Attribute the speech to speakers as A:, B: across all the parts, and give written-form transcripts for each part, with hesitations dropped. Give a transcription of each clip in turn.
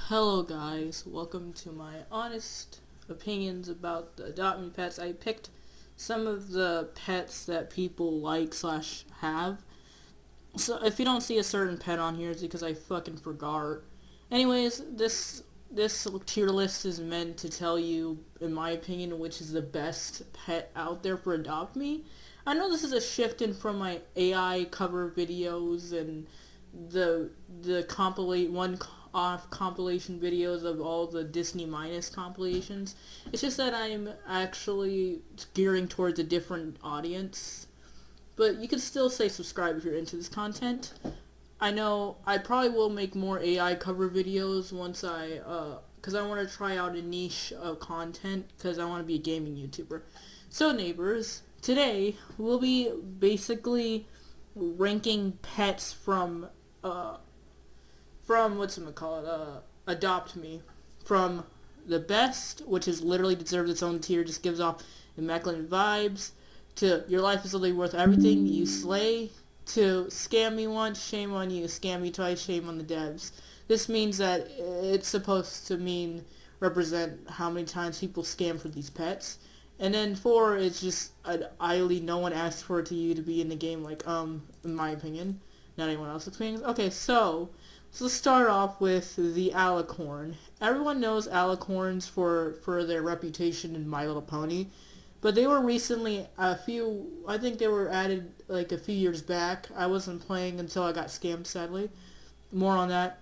A: Hello guys, welcome to my honest opinions about the Adopt Me pets. I picked some of the pets that people like slash have. So if you don't see a certain pet on here, it's because I fucking forgot. Anyways, this tier list is meant to tell you, in my opinion, which is the best pet out there for Adopt Me. I know this is a shift in from my AI cover videos and the compilate one off compilation videos of all the Disney minus compilations. It's just that I'm actually gearing towards a different audience. But you can still say subscribe if you're into this content. I know I probably will make more AI cover videos once because I want to try out a niche of content because I want to be a gaming YouTuber. So neighbors, today we'll be basically ranking pets from Adopt Me, from the best, which is literally deserves its own tier, just gives off immaculate vibes, to your life is literally worth everything, you slay, to scam me once, shame on you, scam me twice, shame on the devs. This means that it's supposed to represent how many times people scam for these pets. And then 4 is just idly no one asked for it to you to be in the game, like, in my opinion. Not anyone else's opinion. Okay, so let's start off with the alicorn. Everyone knows alicorns for their reputation in My Little Pony. But they were recently I think they were added like a few years back. I wasn't playing until I got scammed, sadly. More on that.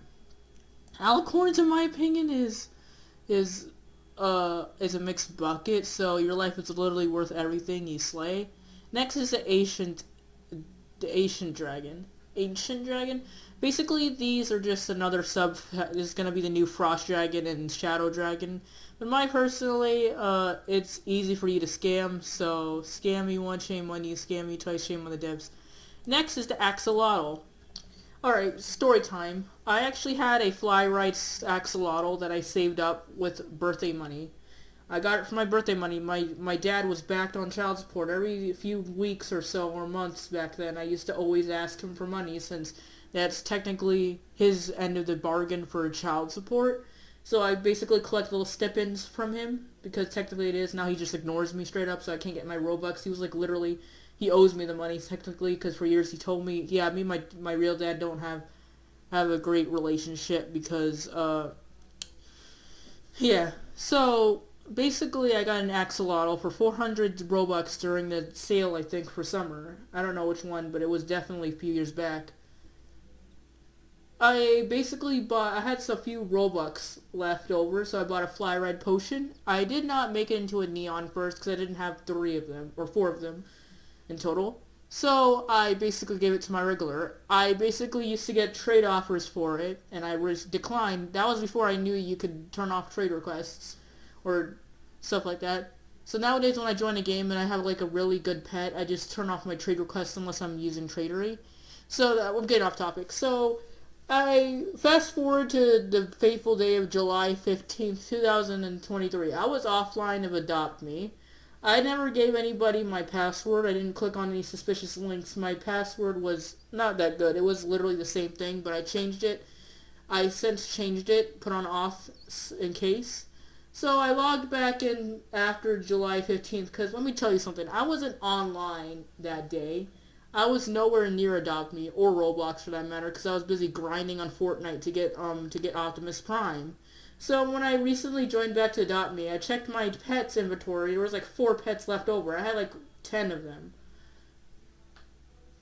A: Alicorns, in my opinion, is a mixed bucket, so your life is literally worth everything you slay. Next is the ancient dragon. Ancient dragon. Basically, these are just another sub. This is gonna be the new frost dragon and shadow dragon. But personally, it's easy for you to scam. So scam me once, shame on you. Scam me twice, shame on the devs. Next is the axolotl. Alright, story time. I actually had a fly rights axolotl that I saved up with birthday money. I got it for my birthday money. My dad was backed on child support every few weeks or so, or months back then. I used to always ask him for money since that's technically his end of the bargain for child support. So I basically collect little stipends from him because technically it is. Now he just ignores me straight up, so I can't get my Robux. He was like literally, he owes me the money technically because for years he told me, yeah, me and my real dad don't have a great relationship because, yeah. So basically, I got an axolotl for 400 Robux during the sale, I think, for summer. I don't know which one, but it was definitely a few years back. I had a few Robux left over, so I bought a fly ride potion. I did not make it into a neon first, because I didn't have 3 of them, or 4 of them in total. So I basically gave it to my regular. I basically used to get trade offers for it, and I was declined. That was before I knew you could turn off trade requests or stuff like that. So nowadays when I join a game and I have like a really good pet, I just turn off my trade requests unless I'm using Tradery. So we're getting off topic. So I fast forward to the fateful day of July 15th, 2023. I was offline of Adopt Me. I never gave anybody my password. I didn't click on any suspicious links. My password was not that good. It was literally the same thing, but I changed it. I since changed it, put on off in case. So I logged back in after July 15th, because let me tell you something. I wasn't online that day. I was nowhere near Adopt Me, or Roblox for that matter, because I was busy grinding on Fortnite to get Optimus Prime. So when I recently joined back to Adopt Me, I checked my pets inventory. There was like 4 pets left over. I had like 10 of them.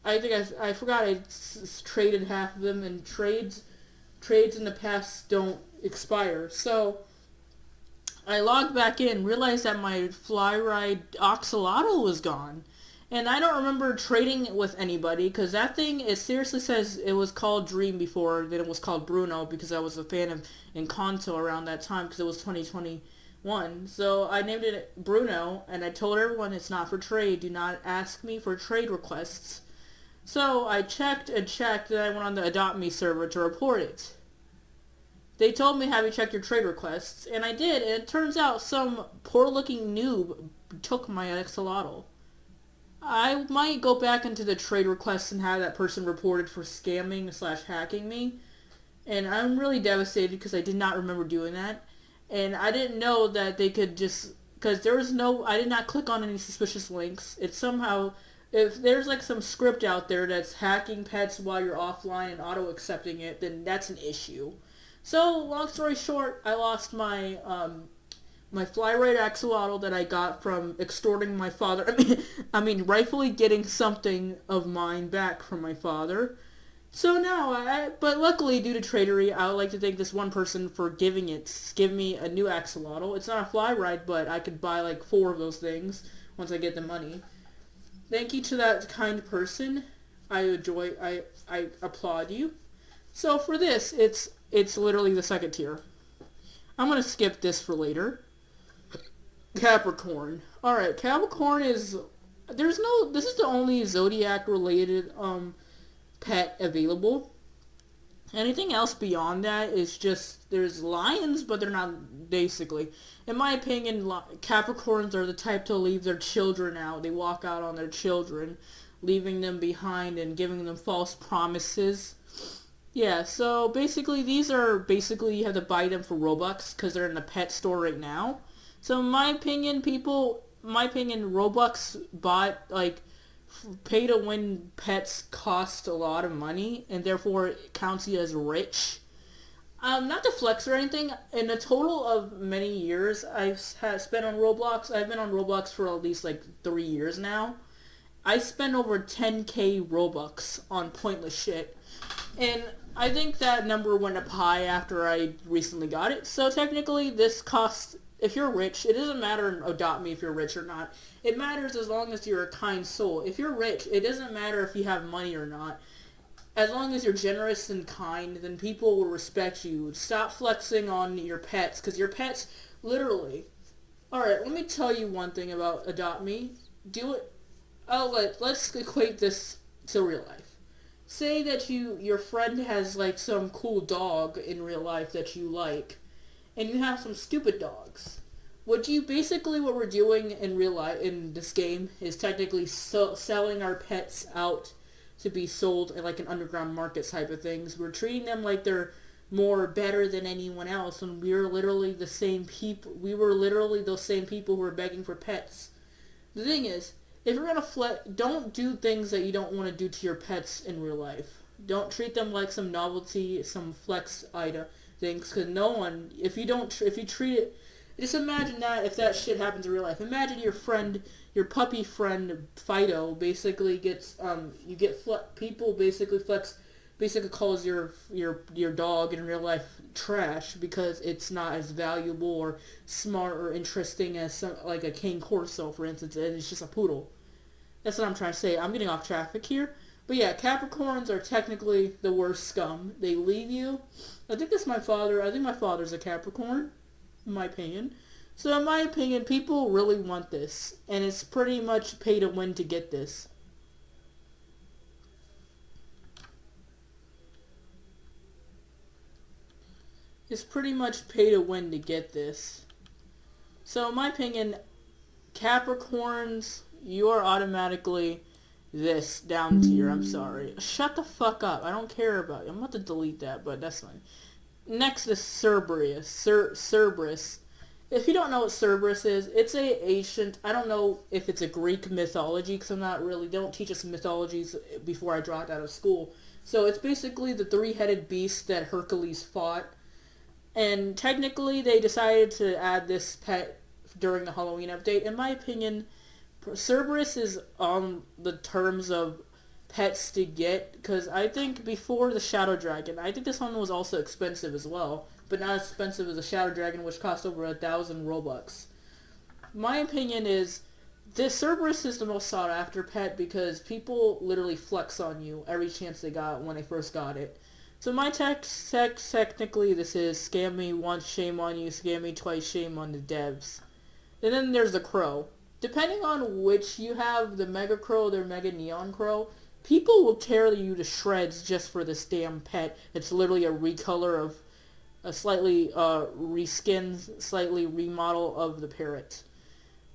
A: I think I forgot I traded half of them, and trades in the past don't expire. So I logged back in, realized that my fly ride axolotl was gone. And I don't remember trading it with anybody, because that thing, it seriously says it was called Dream before, then it was called Bruno, because I was a fan of Encanto around that time, because it was 2021. So I named it Bruno, and I told everyone it's not for trade. Do not ask me for trade requests. So I checked and checked, and I went on the Adopt Me server to report it. They told me, have you checked your trade requests? And I did, and it turns out some poor-looking noob took my axolotl. I might go back into the trade requests and have that person reported for scamming slash hacking me. And I'm really devastated because I did not remember doing that. And I didn't know that they could just, because there was no, I did not click on any suspicious links. It's somehow, if there's like some script out there that's hacking pets while you're offline and auto-accepting it, then that's an issue. So, long story short, I lost my fly-rate axolotl that I got from extorting my father. I mean, rightfully getting something of mine back from my father. So now, but luckily, due to tradery, I would like to thank this one person for give me a new axolotl. It's not a fly ride, but I could buy like 4 of those things once I get the money. Thank you to that kind person. I applaud you. So for this, it's literally the second tier. I'm gonna skip this for later. Capricorn. Alright, Capricorn is, this is the only zodiac related, pet available. Anything else beyond that is just, there's lions, but they're not, basically. In my opinion, Capricorns are the type to leave their children out. They walk out on their children, leaving them behind and giving them false promises. Yeah, so basically you have to buy them for Robux because they're in the pet store right now. So in my opinion, Robux bought, like, pay to win pets cost a lot of money and therefore it counts you as rich. Not to flex or anything, in a total of many years I've spent on Roblox, I've been on Roblox for at least like 3 years now. I spent over 10k Robux on pointless shit. And I think that number went up high after I recently got it. So technically this costs, if you're rich, it doesn't matter, adopt me if you're rich or not. It matters as long as you're a kind soul. If you're rich, it doesn't matter if you have money or not. As long as you're generous and kind, then people will respect you. Stop flexing on your pets, because your pets, literally. Alright, let me tell you one thing about Adopt Me. Do it. Let's equate this to real life. Say that your friend has like some cool dog in real life that you like, and you have some stupid dogs. What we're doing in real life, in this game, is technically selling our pets out to be sold in like an underground market type of things. We're treating them like they're more better than anyone else, and we were literally those same people who were begging for pets. The thing is, if you're gonna don't do things that you don't want to do to your pets in real life. Don't treat them like some novelty, some flex item things, because no one, if you treat it, just imagine that if that shit happens in real life. Imagine your puppy friend Fido basically gets, people basically calls your dog in real life trash because it's not as valuable or smart or interesting as like a Cane Corso, for instance, and it's just a poodle. That's what I'm trying to say. I'm getting off traffic here. But yeah, Capricorns are technically the worst scum. They leave you. I think my father's a Capricorn, in my opinion. So in my opinion, people really want this. And it's pretty much pay to win to get this. It's pretty much pay to win to get this. So in my opinion, Capricorns, you are automatically this down tier. I'm sorry. Shut the fuck up. I don't care about you. I'm about to delete that, but that's fine. Next is Cerberus. Cerberus. If you don't know what Cerberus is, it's a ancient, I don't know if it's a Greek mythology, because they don't teach us mythologies before I dropped out of school. So it's basically the 3-headed beast that Hercules fought. And technically they decided to add this pet during the Halloween update. In my opinion, Cerberus is on the terms of pets to get, because I think before the Shadow Dragon, I think this one was also expensive as well, but not as expensive as the Shadow Dragon, which cost over 1,000 Robux. My opinion is, this Cerberus is the most sought after pet because people literally flex on you every chance they got when they first got it. So my technically this is scam me once, shame on you, scam me twice, shame on the devs. And then there's the Crow. Depending on which you have, the Mega Crow, the Mega Neon Crow, people will tear you to shreds just for this damn pet. It's literally a recolor of a slightly reskinned, slightly remodel of the parrot.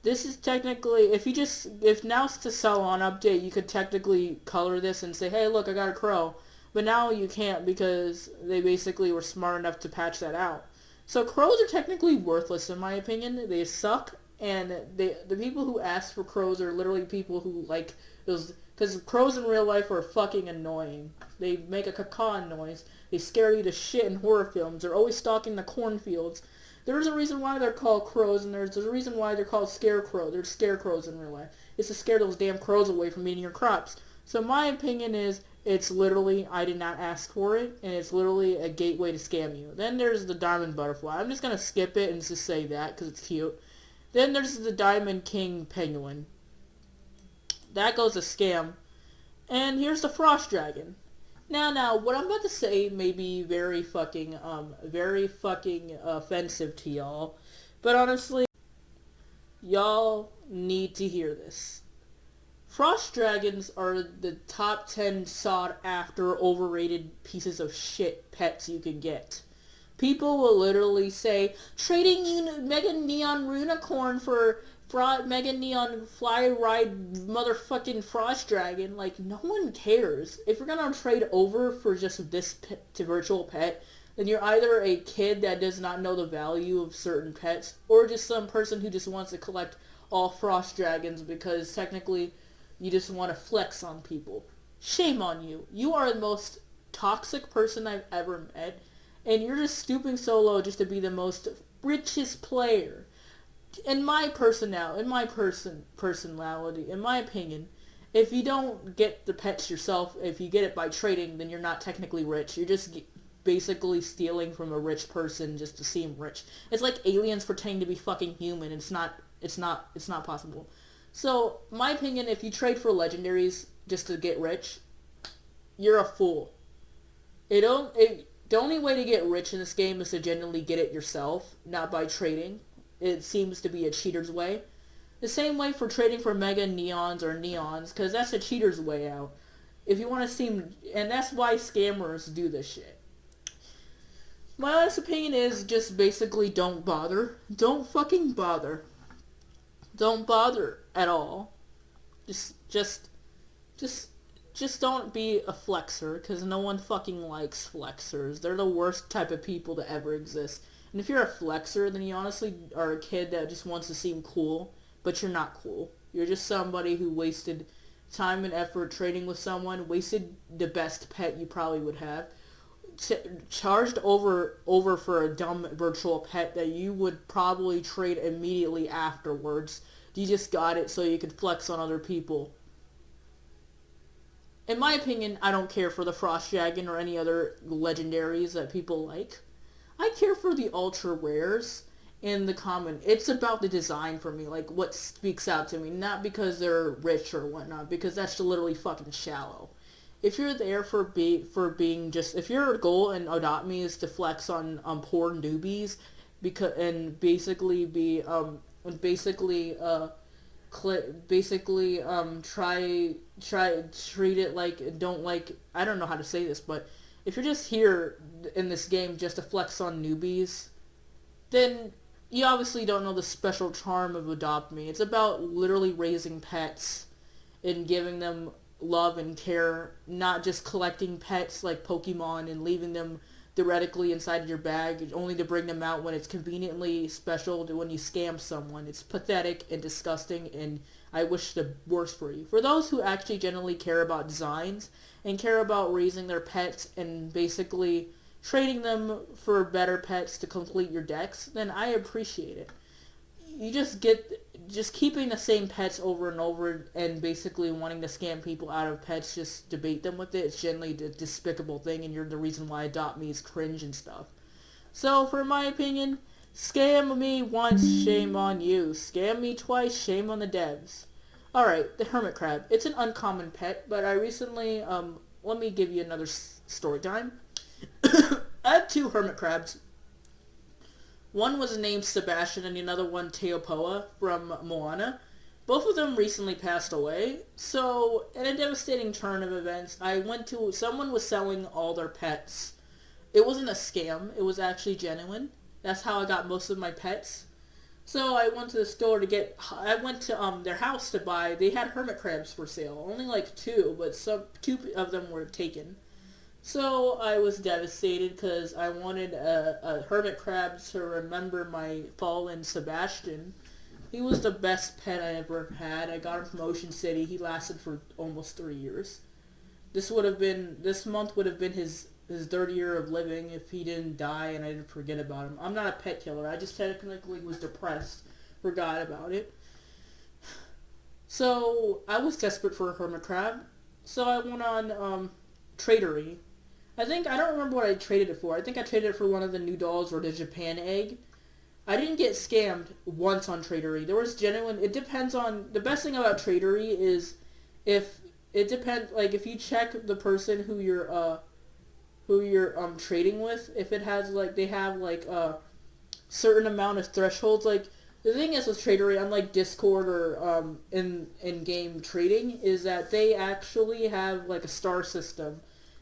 A: This is technically, if now's to sell on update, you could technically color this and say, hey look, I got a crow. But now you can't because they basically were smart enough to patch that out. So crows are technically worthless in my opinion. They suck, and the people who ask for crows are literally people who like those, because crows in real life are fucking annoying. They make a cacaw noise. They scare you to shit in horror films. They're always stalking the cornfields. There's a reason why they're called crows, and there's a reason why they're called scarecrows. They're scarecrows in real life. It's to scare those damn crows away from eating your crops. So my opinion is, it's literally, I did not ask for it, and it's literally a gateway to scam you. Then there's the diamond butterfly. I'm just going to skip it and just say that, because it's cute. Then there's the diamond king penguin. That goes to scam. And here's the frost dragon. Now, what I'm about to say may be very fucking offensive to y'all. But honestly, y'all need to hear this. Frost dragons are the top 10 sought after overrated pieces of shit pets you can get. People will literally say, trading Mega Neon Runicorn for Mega Neon Fly Ride motherfucking Frost Dragon. Like, no one cares. If you're gonna trade over for just this virtual pet, then you're either a kid that does not know the value of certain pets, or just some person who just wants to collect all Frost Dragons because technically you just want to flex on people. Shame on you. You are the most toxic person I've ever met, and you're just stooping so low just to be the most richest player. In my personality, in my opinion, if you don't get the pets yourself, if you get it by trading, then you're not technically rich. You're just basically stealing from a rich person just to seem rich. It's like aliens pretending to be fucking human. It's not possible. So, my opinion, if you trade for legendaries just to get rich, you're a fool. The only way to get rich in this game is to genuinely get it yourself, not by trading. It seems to be a cheater's way. The same way for trading for mega neons or neons, because that's a cheater's way out. If you want to seem... And that's why scammers do this shit. My honest opinion is just basically don't bother. Don't fucking bother. Don't bother at all. Just don't be a flexer, because no one fucking likes flexers. They're the worst type of people to ever exist. And if you're a flexer, then you honestly are a kid that just wants to seem cool, but you're not cool. You're just somebody who wasted time and effort trading with someone, wasted the best pet you probably would have, charged over for a dumb virtual pet that you would probably trade immediately afterwards. You just got it so you could flex on other people. In my opinion, I don't care for the Frost Dragon or any other legendaries that people like. I care for the ultra rares and the common. It's about the design for me, like what speaks out to me, not because they're rich or whatnot, because that's literally fucking shallow. If you're there for being just, if your goal in Adopt Me is to flex on poor newbies, try treat it like, don't like, I don't know how to say this, but if you're just here in this game just to flex on newbies, then you obviously don't know the special charm of Adopt Me. It's about literally raising pets and giving them love and care, not just collecting pets like Pokemon and leaving them theoretically inside your bag only to bring them out when it's conveniently special to when you scam someone. It's pathetic and disgusting, and I wish the worst for you. For those who actually genuinely care about designs and care about raising their pets and basically trading them for better pets to complete your decks, then I appreciate it. You just keeping the same pets over and over and basically wanting to scam people out of pets just to bait them with it. It's generally a despicable thing, and you're the reason why Adopt Me is cringe and stuff. So, for my opinion, scam me once, shame on you. Scam me twice, shame on the devs. Alright, the hermit crab. It's an uncommon pet, but I recently, let me give you another story time. I have two hermit crabs. One was named Sebastian and another one Teopoa from Moana. Both of them recently passed away. So, in a devastating turn of events, someone was selling all their pets. It wasn't a scam, it was actually genuine. That's how I got most of my pets. So I went to the store their house to buy, they had hermit crabs for sale. Only like two, but two of them were taken. So I was devastated because I wanted a hermit crab to remember my fallen Sebastian. He was the best pet I ever had. I got him from Ocean City. He lasted for almost 3 years. This month would have been his third year of living if he didn't die and I didn't forget about him. I'm not a pet killer. I just technically was depressed, forgot about it. So I was desperate for a hermit crab. So I went on Tradery. I don't remember what I traded it for. I think I traded it for one of the new dolls or the Japan egg. I didn't get scammed once on Tradery. There was genuine. It depends on the best thing about Tradery is if it depends. Like if you check the person who you're trading with, if it has like they have like a certain amount of thresholds. Like the thing is with Tradery, unlike Discord or in game trading, is that they actually have like a star system.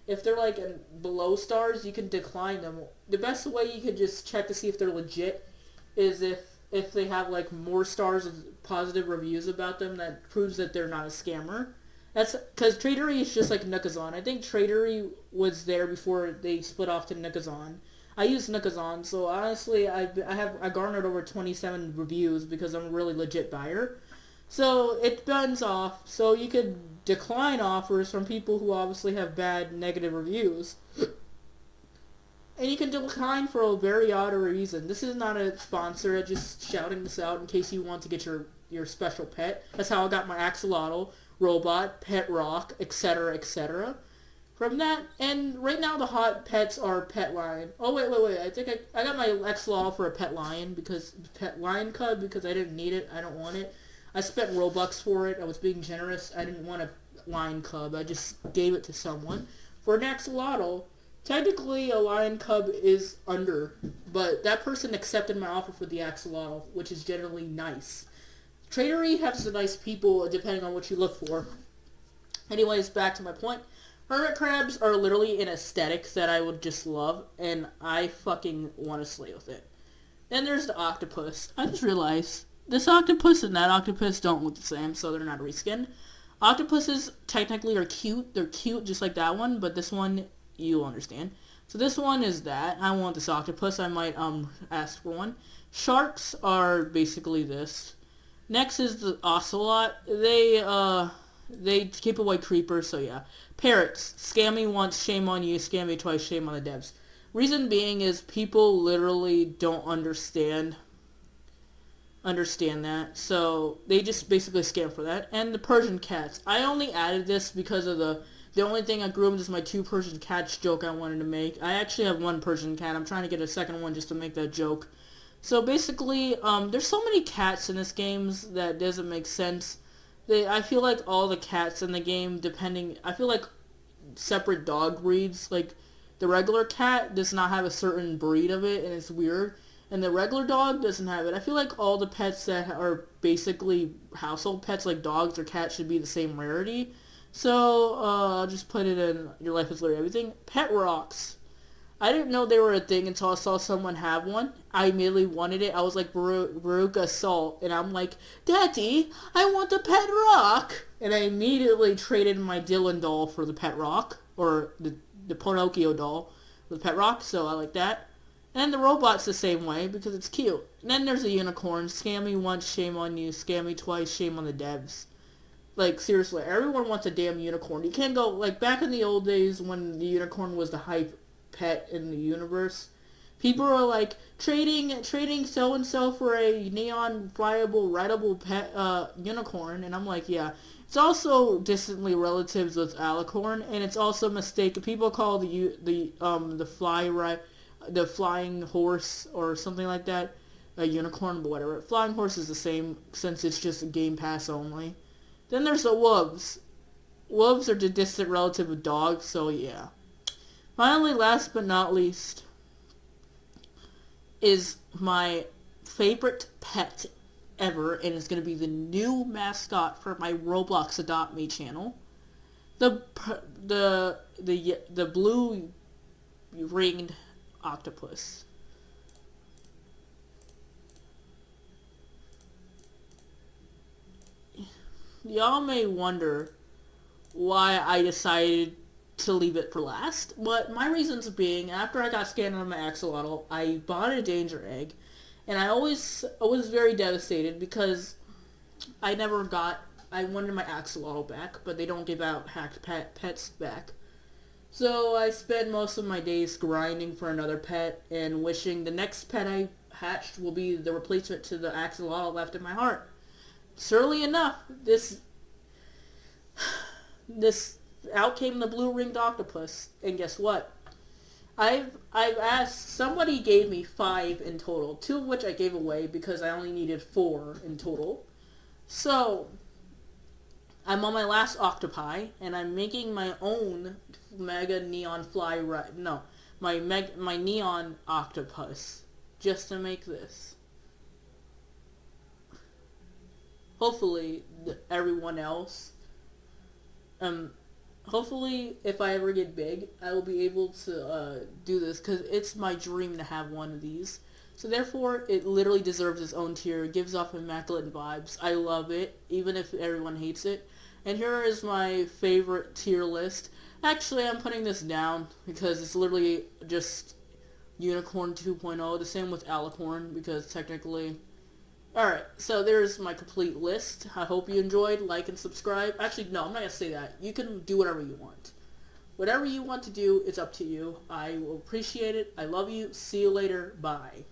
A: If they're like below stars, you can decline them. The best way you can just check to see if they're legit is if they have like more stars of positive reviews about them that proves that they're not a scammer. That's because Tradery is just like Nookazon. I think Tradery was there before they split off to Nookazon. I use Nookazon, so honestly, I garnered over 27 reviews because I'm a really legit buyer. So it burns off, so you could decline offers from people who obviously have bad negative reviews. And you can decline for a very odd reason. This is not a sponsor, I'm just shouting this out in case you want to get your special pet. That's how I got my axolotl, robot, pet rock, etc., etc. From that, and right now the hot pets are pet lion. Oh, wait. I think I got my axolotl for a pet lion pet lion cub because I didn't need it. I don't want it. I spent Robux for it. I was being generous. I didn't want a lion cub. I just gave it to someone. For an axolotl, technically a lion cub is under, but that person accepted my offer for the axolotl, which is generally nice. Tradery has the nice people depending on what you look for. Anyways, back to my point. Hermit crabs are literally an aesthetic that I would just love, and I fucking want to slay with it. Then there's the octopus. I just realized this octopus and that octopus don't look the same, so they're not reskin. Octopuses technically are cute. They're cute just like that one, but this one, you'll understand. So this one is that. I want this octopus. I might ask for one. Sharks are basically this. Next is the ocelot. They keep away creepers, so yeah. Parrots. Scam me once, shame on you. Scam me twice, shame on the devs. Reason being is people literally don't understand that. So they just basically scam for that. And the Persian cats. I only added this because of the only thing I groomed is my 2 Persian cats joke I wanted to make. I actually have 1 Persian cat. I'm trying to get a second one just to make that joke. So basically, there's so many cats in this game that doesn't make sense. I feel like all the cats in the game, I feel like separate dog breeds. Like, the regular cat does not have a certain breed of it, and it's weird. And the regular dog doesn't have it. I feel like all the pets that are basically household pets, like dogs or cats, should be the same rarity. So, I'll just put it in Your Life is Literally Everything. Pet rocks. I didn't know they were a thing until I saw someone have one. I immediately wanted it. I was like, Baruch Assault. And I'm like, Daddy, I want the pet rock. And I immediately traded my Dylan doll for the pet rock. Or the Pinocchio doll for the pet rock. So I like that. And the robot's the same way because it's cute. And then there's a unicorn. Scam me once, shame on you. Scam me twice, shame on the devs. Like, seriously, everyone wants a damn unicorn. You can't go, like, back in the old days when the unicorn was the hype pet in the universe. People are like trading so and so for a neon flyable rideable pet unicorn, and I'm like, yeah. It's also distantly relatives with alicorn, and it's also a mistake. People call the flying horse or something like that a unicorn, but whatever. Flying horse is the same since it's just a Game Pass only. Then there's the wolves. Wolves are the distant relative of dogs, so yeah. Finally, last but not least, is my favorite pet ever, and it's going to be the new mascot for my Roblox Adopt Me channel. The blue ringed octopus. Y'all may wonder why I decided to leave it for last. But my reasons being, after I got scanned on my axolotl, I bought a danger egg, and I was very devastated because I wanted my axolotl back, but they don't give out hacked pets back. So I spend most of my days grinding for another pet and wishing the next pet I hatched will be the replacement to the axolotl left in my heart. Surely enough, this out came the blue-ringed octopus, and guess what? I've asked, somebody gave me 5 in total, 2 of which I gave away because I only needed 4 in total. So, I'm on my last octopi, and I'm making my own mega neon my neon octopus, just to make this. Hopefully, everyone else, hopefully, if I ever get big, I will be able to do this, because it's my dream to have one of these. So therefore, it literally deserves its own tier. It gives off immaculate vibes. I love it, even if everyone hates it. And here is my favorite tier list. Actually, I'm putting this down, because it's literally just Unicorn 2.0. The same with Alicorn, because technically... Alright, so there's my complete list. I hope you enjoyed. Like and subscribe. Actually, no, I'm not going to say that. You can do whatever you want. Whatever you want to do, it's up to you. I will appreciate it. I love you. See you later. Bye.